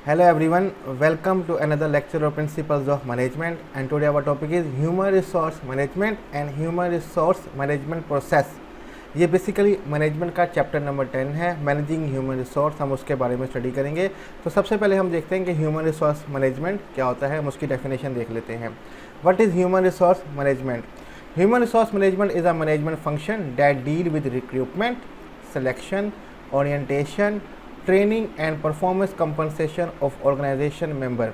Hello everyone, welcome to another lecture of Principles of Management, and today our topic is Human Resource Management and Human Resource Management Process। ये basically management का chapter number 10 है, managing human resource. हम उसके बारे में study करेंगे। तो सबसे पहले हम देखते हैं कि ह्यूमन रिसोर्स मैनेजमेंट क्या होता है, हम उसकी डेफिनेशन देख लेते हैं। What is human resource management? Human resource management is a management function that deal with recruitment, selection, orientation, training and performance compensation of organization member.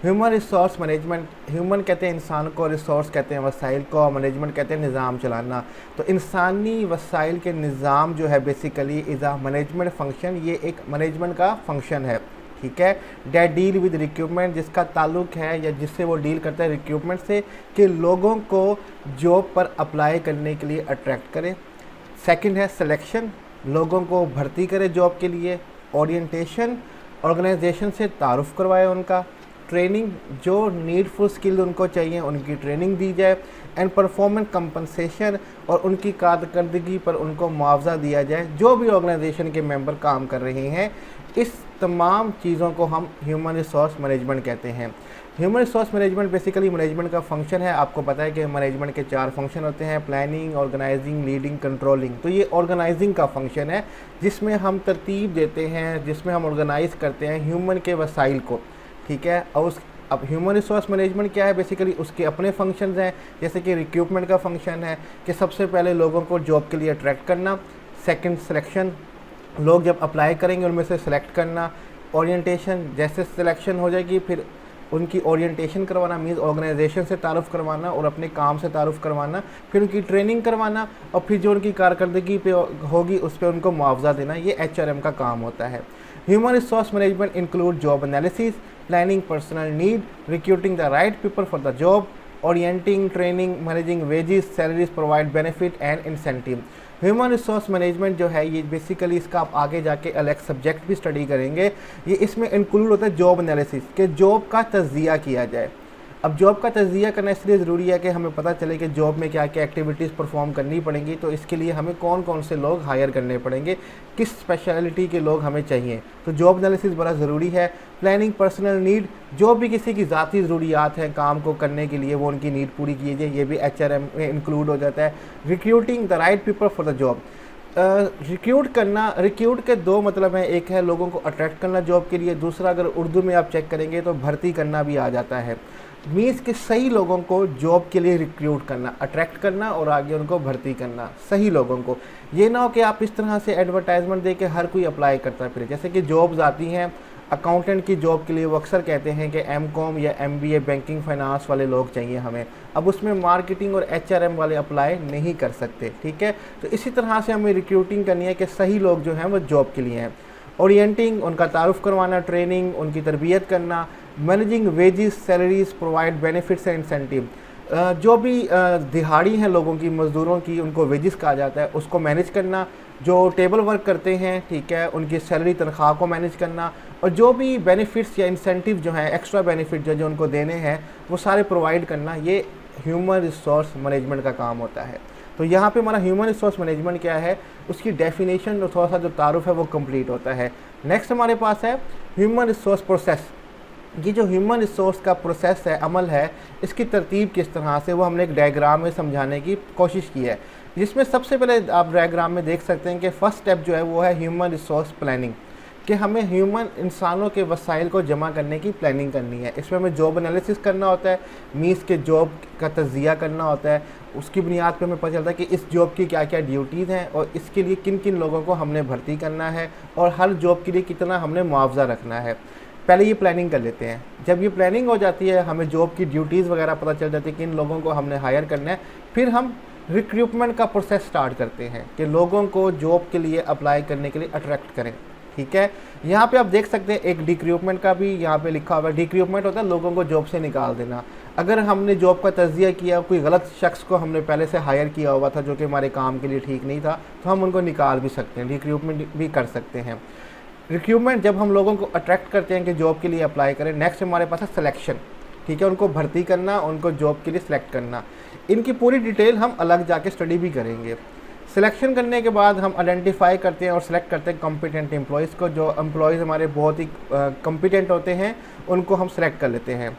Human resource management, human कहते हैं इंसान को, रिसोर्स कहते हैं वसाइल को, और मैनेजमेंट कहते हैं निज़ाम चलाना। तो इंसानी वसाइल के निज़ाम जो है basically is a management function, ये एक मैनेजमेंट का फंक्शन है, ठीक है। डेट डील विद रिक्रूटमेंट, जिसका ताल्लुक है या जिससे वो डील करता है रिक्रूटमेंट से, कि लोगों को जॉब पर अप्लाई करने के लिए अट्रैक्ट करे। सेकंड है सिलेक्शन, लोगों को भर्ती करे जॉब के लिए। ओरिएंटेशन, ऑर्गेनाइजेशन से तारुफ करवाए उनका। ट्रेनिंग, जो नीडफुल स्किल उनको चाहिए उनकी ट्रेनिंग दी जाए। एंड परफॉर्मेंस कंपनसेशन, और उनकी कारकर्दगी पर उनको मुआवजा दिया जाए जो भी ऑर्गेनाइजेशन के मेंबर काम कर रहे हैं। इस तमाम चीज़ों को हम ह्यूमन रिसोर्स मैनेजमेंट कहते हैं। Human resource management basically management का फंक्शन है। आपको पता है कि मैनेजमेंट के 4 फंक्शन होते हैं: प्लानिंग, ऑर्गेनाइजिंग, लीडिंग, कंट्रोलिंग। तो ये ऑर्गेनाइजिंग का फंक्शन है, जिसमें हम तरतीब देते हैं, जिसमें हम ऑर्गेनाइज करते हैं ह्यूमन के वसाइल को, ठीक है। और अब ह्यूमन रिसोर्स मैनेजमेंट क्या है? बेसिकली उसके अपने फंक्शंस हैं, जैसे कि रिक्रूटमेंट का फंक्शन है कि सबसे पहले लोगों को जॉब के लिए अट्रैक्ट करना। सेकंड सिलेक्शन, लोग जब अप्लाई करेंगे उनमें से सिलेक्ट करना। ओरिएंटेशन, जैसे सिलेक्शन हो जाएगी फिर उनकी ओरिएंटेशन करवाना, मीन्स ऑर्गेनाइजेशन से तारुफ करवाना और अपने काम से तारुफ करवाना। फिर उनकी ट्रेनिंग करवाना, और फिर जो उनकी कारकर्दगी पे होगी उस पर उनको मुआवजा देना। ये HRM का काम होता है। Human resource management include job analysis, planning personal need, recruiting the right people for the job, orienting, training, managing wages, salaries, provide benefit and incentive. Human resource management जो है ये बेसिकली, इसका आप आगे जाके अलग सब्जेक्ट भी स्टडी करेंगे। ये इसमें इंक्लूड होता है जॉब एनालिसिस, कि जॉब का तज्जिया किया जाए। अब जॉब का तज्जिया करना इसलिए ज़रूरी है कि हमें पता चले कि जॉब में क्या क्या एक्टिविटीज़ परफॉर्म करनी पड़ेंगी। तो इसके लिए हमें कौन कौन से लोग हायर करने पड़ेंगे, किस स्पेशलिटी के लोग हमें चाहिए। तो जॉब एनालिसिस बड़ा ज़रूरी है। प्लानिंग पर्सनल नीड, जो भी किसी की ज़ाती ज़रूरियात हैं काम को करने के लिए, वो उनकी नीड पूरी की जाए, ये भी HRM में इंक्लूड हो जाता है। Recruiting the right people for the job, recruit करना, रिक्रूट के 2 मतलब हैं। एक है लोगों को अट्रैक्ट करना जॉब के लिए, दूसरा अगर उर्दू में आप चेक करेंगे तो भर्ती करना भी आ जाता है। मीन्स कि सही लोगों को जॉब के लिए रिक्रूट करना, अट्रैक्ट करना और आगे उनको भर्ती करना, सही लोगों को। ये ना हो कि आप इस तरह से एडवर्टाइजमेंट दे के हर कोई अप्लाई करता है। फिर जैसे कि जॉब्स आती हैं अकाउंटेंट की जॉब के लिए, वो अक्सर कहते हैं कि MCOM या MBA बैंकिंग फाइनेंस वाले लोग चाहिए हमें। अब उसमें मार्केटिंग और HRM वाले अप्लाई नहीं कर सकते, ठीक है। तो इसी तरह से हमें रिक्रूटिंग करनी है कि सही लोग जो हैं वो जॉब के लिए हैं। ओरिएंटिंग, उनका तारुफ करवाना, ट्रेनिंग, उनकी तरबियत करना। Managing wages, salaries, provide benefits and incentive, जो भी दिहाड़ी हैं लोगों की, मज़दूरों की, उनको वेजेस कहा जाता है, उसको मैनेज करना। जो टेबल वर्क करते हैं, ठीक है, उनकी सैलरी तनख्वाह को मैनेज करना। और जो भी बेनिफिट्स या इंसेंटिव जो हैं, एक्स्ट्रा बेनिफिट जो उनको देने हैं, वो सारे प्रोवाइड करना। ये ह्यूमन रिसोर्स मैनेजमेंट का काम होता है। तो यहाँ पे हमारा ह्यूमन रिसोर्स मैनेजमेंट क्या है, उसकी डेफिनेशन और थोड़ा सा जो तारुफ है वो कंप्लीट होता है। नेक्स्ट हमारे पास है ह्यूमन रिसोर्स प्रोसेस। ये जो ह्यूमन रिसोर्स का प्रोसेस है, अमल है, इसकी तरतीब किस तरह से, वो हमने एक डायग्राम में समझाने की कोशिश की है। जिसमें सबसे पहले आप डायग्राम में देख सकते हैं कि फर्स्ट स्टेप जो है वो है ह्यूमन रिसोर्स प्लानिंग, कि हमें ह्यूमन इंसानों के वसाइल को जमा करने की प्लानिंग करनी है। इसमें हमें जॉब एनालिसिस करना होता है, मीन्स के जॉब का तज्जिया करना होता है। उसकी बुनियाद पर हमें पता चलता है कि इस जॉब की क्या क्या ड्यूटीज़ हैं और इसके लिए किन किन लोगों को हमने भर्ती करना है, और हर जॉब के लिए कितना हमने मुआवजा रखना है। पहले ये प्लानिंग कर लेते हैं। जब ये प्लानिंग हो जाती है, हमें जॉब की ड्यूटीज़ वगैरह पता चल जाती है कि इन लोगों को हमने हायर करना है। फिर हम रिक्रूटमेंट का प्रोसेस स्टार्ट करते हैं कि लोगों को जॉब के लिए अप्लाई करने के लिए अट्रैक्ट करें, ठीक है। यहाँ पे आप देख सकते हैं एक डिक्रूटमेंट का भी यहाँ पे लिखा हुआ है। डिक्रूटमेंट होता है लोगों को जॉब से निकाल देना। अगर हमने जॉब का तज्जिया किया, कोई गलत शख्स को हमने पहले से हायर किया हुआ था जो कि हमारे काम के लिए ठीक नहीं था, तो हम उनको निकाल भी सकते हैं, रिक्रूटमेंट भी कर सकते हैं। रिक्रूटमेंट, जब हम लोगों को अट्रैक्ट करते हैं कि जॉब के लिए अप्लाई करें। नेक्स्ट हमारे पास है सिलेक्शन, ठीक है, उनको भर्ती करना, उनको जॉब के लिए सिलेक्ट करना। इनकी पूरी डिटेल हम अलग जाके स्टडी भी करेंगे। सिलेक्शन करने के बाद हम आइडेंटिफाई करते हैं और सिलेक्ट करते हैं कॉम्पिटेंट एम्प्लॉयज़ को। जो एम्प्लॉयज़ हमारे बहुत ही कॉम्पिटेंट होते हैं उनको हम सेलेक्ट कर लेते हैं।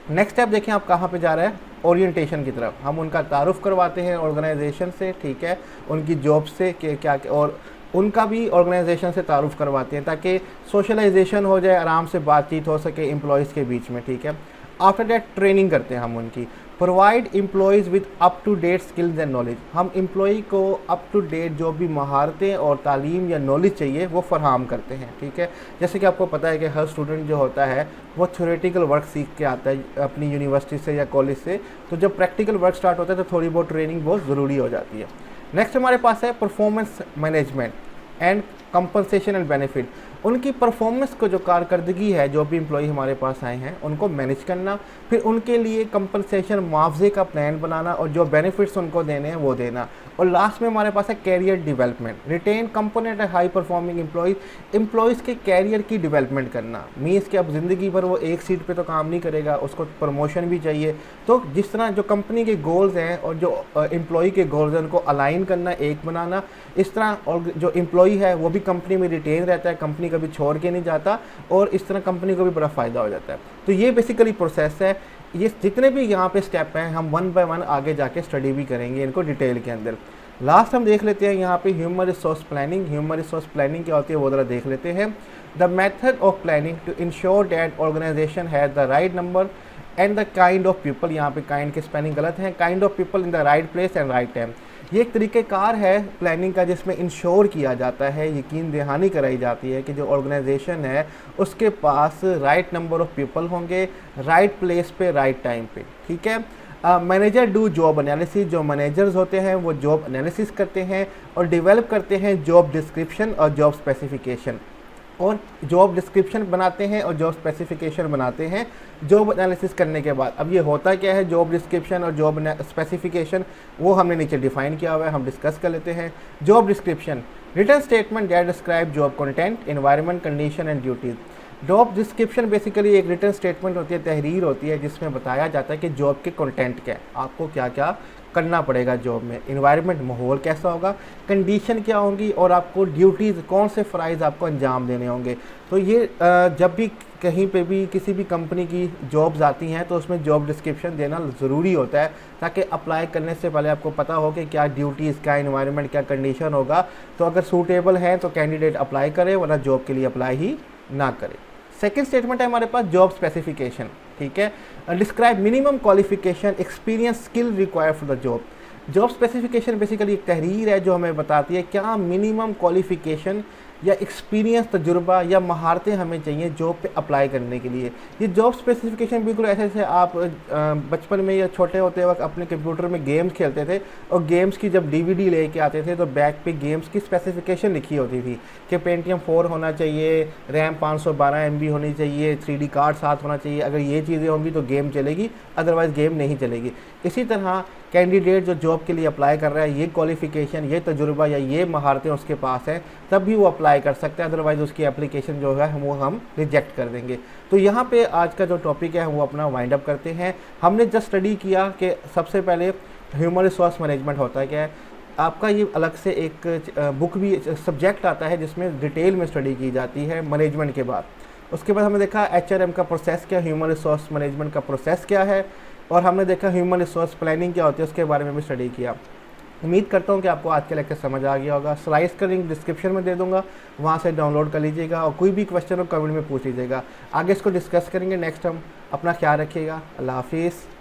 नेक्स्ट स्टेप देखें आप कहाँ पे जा रहे हैं, ओरिएंटेशन की तरफ। हम उनका तारुफ करवाते हैं ऑर्गेनाइजेशन से, ठीक है, उनकी जॉब से कि क्या, और उनका भी ऑर्गेनाइजेशन से तारुफ करवाते हैं ताकि सोशलाइजेशन हो जाए, आराम से बातचीत हो सके एम्प्लॉयज़ के बीच में, ठीक है। आफ्टर दैट ट्रेनिंग करते हैं हम उनकी। Provide employees with up to date skills and knowledge. हम एम्प्लॉई को अप टू डेट जो भी महारतें और तालीम या नॉलेज चाहिए वो फराहम करते हैं, ठीक है। जैसे कि आपको पता है कि हर स्टूडेंट जो होता है वो थ्योरेटिकल वर्क सीख के आता है अपनी यूनिवर्सिटी से या कॉलेज से, तो जब प्रैक्टिकल वर्क स्टार्ट होता है तो थोड़ी बहुत ट्रेनिंग बहुत ज़रूरी हो जाती है। नेक्स्ट हमारे पास है performance management and compensation and benefit. उनकी परफॉर्मेंस को जो कारकर्दगी है, जो भी एम्प्लॉई हमारे पास आए हैं उनको मैनेज करना, फिर उनके लिए कंपनसेशन मुआवजे का प्लान बनाना और जो बेनिफिट्स उनको देने हैं वो देना। और लास्ट में हमारे पास है कैरियर डेवलपमेंट, रिटेन कंपोनेंट है हाई परफॉर्मिंग एम्प्लॉयज़ के कैरियर की डेवलपमेंट करना। मीन्स कि अब ज़िंदगी भर वो एक सीट पे तो काम नहीं करेगा, उसको प्रमोशन भी चाहिए। तो जिस तरह जो कंपनी के गोल्स हैं और जो एम्प्लॉई के गोल्स हैं उनको अलाइन करना, एक बनाना, इस तरह। और जो एम्प्लॉई है वो भी कंपनी में रिटेन रहता है, कंपनी कभी छोड़ के नहीं जाता, और इस तरह कंपनी को भी बड़ा फ़ायदा हो जाता है। तो ये बेसिकली प्रोसेस है। ये जितने भी यहाँ पे स्टेप हैं हम वन बाय वन आगे जाके स्टडी भी करेंगे इनको डिटेल के अंदर। लास्ट हम देख लेते हैं यहाँ पे human resource planning. Human resource planning क्या होती है वो ज़रा देख लेते हैं। The method of planning to ensure that organization has the right number and the kind of people. यहाँ पे काइंड की स्पेलिंग गलत है, kind of people in the right place and right time. ये एक तरीक़ेकार है प्लानिंग का जिसमें इंश्योर किया जाता है, यकीन दहानी कराई जाती है कि जो ऑर्गेनाइजेशन है उसके पास राइट नंबर ऑफ़ पीपल होंगे, राइट प्लेस पे, राइट टाइम पे, ठीक है। Manager do job analysis. जो मैनेजर्स होते हैं वो जॉब एनालिसिस करते हैं और डेवलप करते हैं जॉब डिस्क्रिप्शन और जॉब स्पेसिफिकेशन, और जॉब डिस्क्रिप्शन बनाते हैं और जॉब स्पेसिफिकेशन बनाते हैं जॉब एनालिसिस करने के बाद। अब ये होता क्या है जॉब डिस्क्रिप्शन और जॉब स्पेसिफिकेशन, वो हमने नीचे डिफाइन किया हुआ है, हम डिस्कस कर लेते हैं। Job description, written statement that describe job content, environment, condition and duties. Job description basically एक रिटन स्टेटमेंट होती है, तहरीर होती है जिसमें बताया जाता है कि जॉब के कंटेंट क्या है, आपको क्या क्या करना पड़ेगा जॉब में, इन्वायरमेंट माहौल कैसा होगा, कंडीशन क्या होंगी, और आपको ड्यूटीज़ कौन से फ़राइज़ आपको अंजाम देने होंगे। तो ये जब भी कहीं पे भी किसी भी कंपनी की जॉब्स आती हैं तो उसमें जॉब डिस्क्रिप्शन देना ज़रूरी होता है ताकि अप्लाई करने से पहले आपको पता हो कि क्या ड्यूटीज़, क्या इन्वायरमेंट, क्या कंडीशन होगा। तो अगर सूटेबल है तो कैंडिडेट अप्लाई करे, वरना जॉब के लिए अप्लाई ही ना करे। सेकेंड स्टेटमेंट है हमारे पास जॉब स्पेसिफिकेशन, ठीक है। Describe minimum qualification, experience, skill required for the job. Job specification basically एक तहरीर है जो हमें बताती है क्या मिनिमम क्वालिफिकेशन या एक्सपीरियंस, तजुर्बा या महारतें हमें चाहिए जॉब पे अप्लाई करने के लिए। ये जॉब स्पेसिफिकेशन बिल्कुल ऐसे जैसे आप बचपन में या छोटे होते वक्त अपने कंप्यूटर में गेम्स खेलते थे और गेम्स की जब डीवीडी लेके आते थे तो बैक पे गेम्स की स्पेसिफिकेशन लिखी होती थी कि पेंटियम 4 होना चाहिए, रैम 512 MB होनी चाहिए, 3D कार्ड साथ होना चाहिए। अगर ये चीज़ें होंगी तो गेम चलेगी, अदरवाइज़ गेम नहीं चलेगी। इसी तरह कैंडिडेट जो जॉब के लिए अप्लाई कर रहा है, ये क्वालिफ़िकेशन, ये तजुर्बा या ये महारतें उसके पास हैं, तब भी वो अप्लाई कर सकता है, अदरवाइज़ उसकी एप्लीकेशन जो है वो हम रिजेक्ट कर देंगे। तो यहाँ पे आज का जो टॉपिक है वो अपना वाइंड अप करते हैं। हमने जस्ट स्टडी किया कि सबसे पहले ह्यूमन रिसोर्स मैनेजमेंट होता है क्या है। आपका ये अलग से एक बुक भी सब्जेक्ट आता है जिसमें डिटेल में स्टडी की जाती है मैनेजमेंट के बाद। उसके बाद हमने देखा HRM का प्रोसेस क्या, ह्यूमन रिसोर्स मैनेजमेंट का प्रोसेस क्या है, और हमने देखा ह्यूमन रिसोर्स प्लानिंग क्या होती है, उसके बारे में भी स्टडी किया। उम्मीद करता हूँ कि आपको आज का लेक्चर समझ आ गया होगा। स्लाइड्स का लिंक डिस्क्रिप्शन में दे दूँगा, वहाँ से डाउनलोड कर लीजिएगा और कोई भी क्वेश्चन हो कमेंट में पूछ लीजिएगा। आगे इसको डिस्कस करेंगे नेक्स्ट। हम अपना ख्याल रखिएगा। अल्लाह हाफिज़।